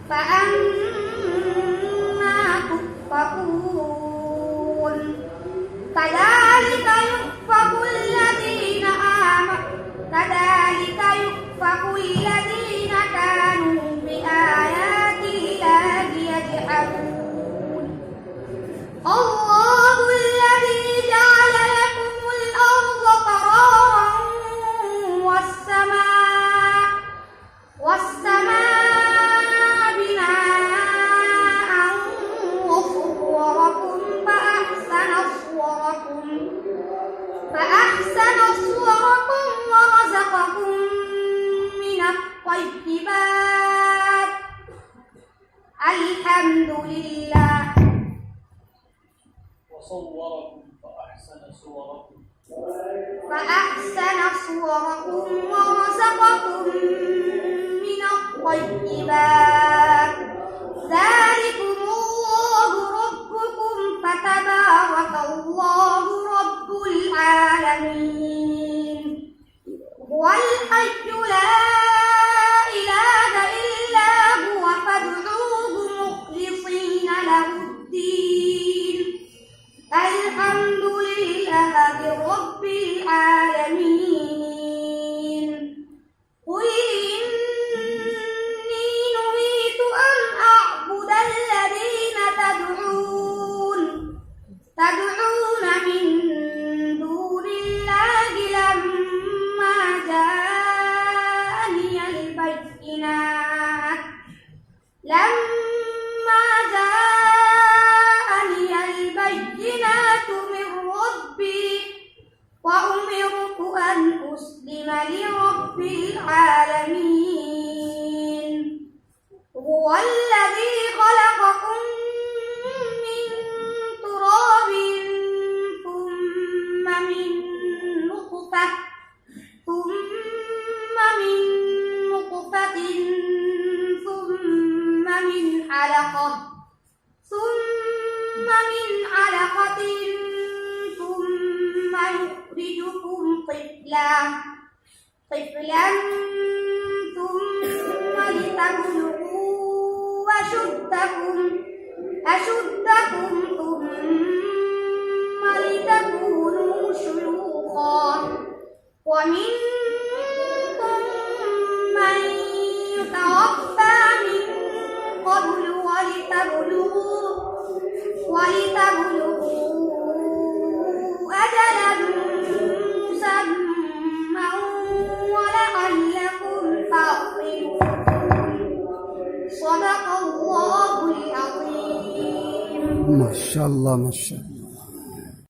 فأنا تؤفكون كذلك يؤفك الذين كانوا بآيات الله يجحدون الله الذي جعل لكم الأرض قرارا والسماء بناء وصوركم فأحسن صوركم ورزقكم من الطيبات الحمد لله وصوركم فأحسن صوركم ورزقكم من الطيبات ذلكم الله ربكم فتبارك الله رب العالمين هو الحي لا إله إلا هو فادعوه مخلصين له الدين الحمد لله رب العالمين قل إني نهيت أن أعبد الذين تدعون من دون الله لما جاءني البينات من ربي وأمرت أن أسلم لرب العالمين هو الذي خلقكم من تراب ثم من نطفة ثم من علقة ثم يخرجكم طفلا ثم لتبلغوا أشدكم ثم لتكونوا شيوخا ومنكم من يتوفى من قبل ولتبلغوا أجلا مسمى ولعلكم تعقلون صدق الله العظيم. ما شاء الله ما شاء الله.